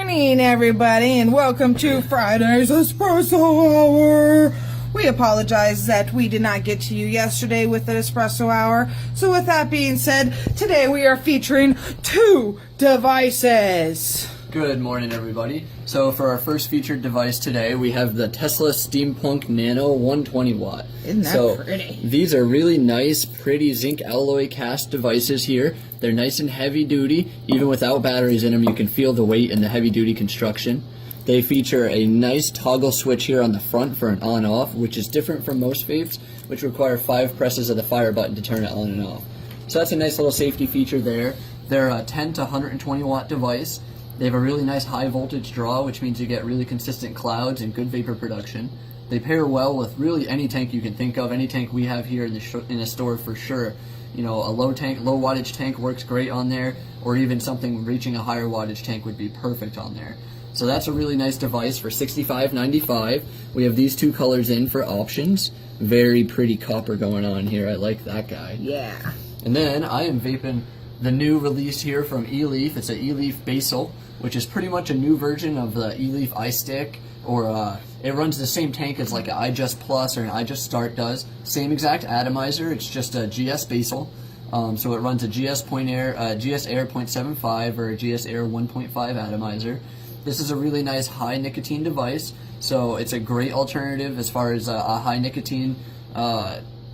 morning, everybody, and welcome to Friday's Espresso Hour. We apologize that we did not get to you yesterday with the Espresso Hour. So with that being said, today we are featuring two devices. Good morning, everybody. So for our first featured device today, we have the Tesla Steampunk Nano 120 watt. Isn't that pretty? These are really nice, pretty zinc alloy cast devices here. They're nice and heavy duty. Even without batteries in them, you can feel the weight and the heavy duty construction. They feature a nice toggle switch here on the front for an on-off, which is different from most vapes, which require 5 presses of the fire button to turn it on and off. So that's a nice little safety feature there. They're a 10 to 120 watt device. They have a really nice high voltage draw, which means you get really consistent clouds and good vapor production. They pair well with really any tank you can think of, any tank we have here in the store for sure. You know, a low wattage tank works great on there, or even something reaching a higher wattage tank would be perfect on there. So that's a really nice device for $65.95. We have these two colors in for options. Very pretty copper going on here. I like that guy. Yeah. And then I am vaping the new release here from eLeaf. It's an eLeaf Basal, which is pretty much a new version of the eLeaf iStick, or it runs the same tank as like an iJust Plus or an iJust Start does. Same exact atomizer, it's just a GS Basal. So it runs a GS Air 0.75 or a GS Air 1.5 atomizer. This is a really nice high nicotine device, so it's a great alternative as far as a high nicotine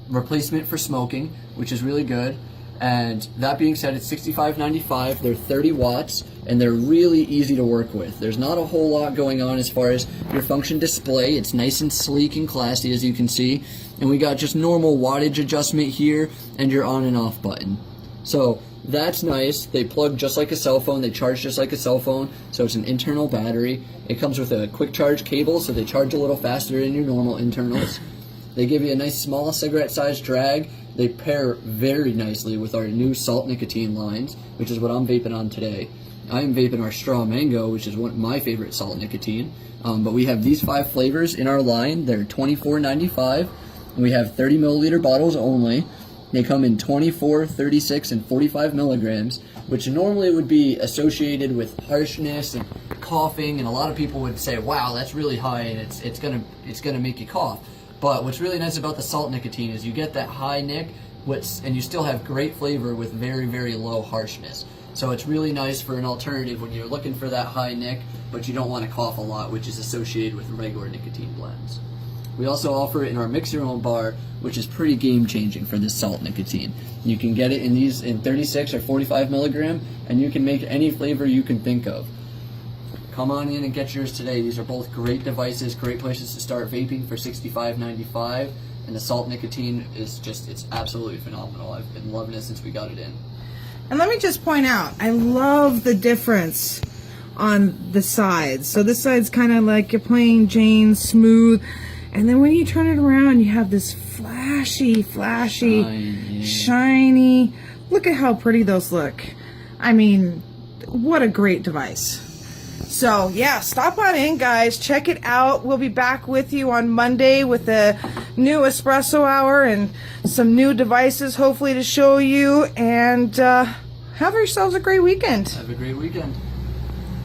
replacement for smoking, which is really good. And that being said, it's $65.95. They're 30 watts, and they're really easy to work with. There's not a whole lot going on as far as your function display. It's nice and sleek and classy, as you can see. And we got just normal wattage adjustment here and your on and off button. So that's nice. They plug just like a cell phone. They charge just like a cell phone. So it's an internal battery. It comes with a quick charge cable, so they charge a little faster than your normal internals. They give you a nice small cigarette-sized drag. They pair very nicely with our new salt nicotine lines, which is what I'm vaping on today. I am vaping our straw mango, which is one of my favorite salt nicotine. But we have these 5 flavors in our line. They're $24.95. And we have 30 milliliter bottles only. They come in 24, 36, and 45 milligrams, which normally would be associated with harshness and coughing. And a lot of people would say, "Wow, that's really high, and it's gonna make you cough." But what's really nice about the salt nicotine is you get that high nic, and you still have great flavor with very, very low harshness. So it's really nice for an alternative when you're looking for that high nic, but you don't want to cough a lot, which is associated with regular nicotine blends. We also offer it in our mix your own bar, which is pretty game changing for this salt nicotine. You can get it in 36 or 45 milligram, and you can make any flavor you can think of. Come on in and get yours today. These are both great devices, great places to start vaping for $65.95. And the salt nicotine is it's absolutely phenomenal. I've been loving it since we got it in. And let me just point out, I love the difference on the sides. So this side's kind of like your plain Jane, smooth. And then when you turn it around, you have this flashy, shiny. Look at how pretty those look. I mean, what a great device. So yeah, stop on in, guys. Check it out. We'll be back with you on Monday with the new Espresso Hour and some new devices, hopefully, to show you. And have yourselves a great weekend. Have a great weekend.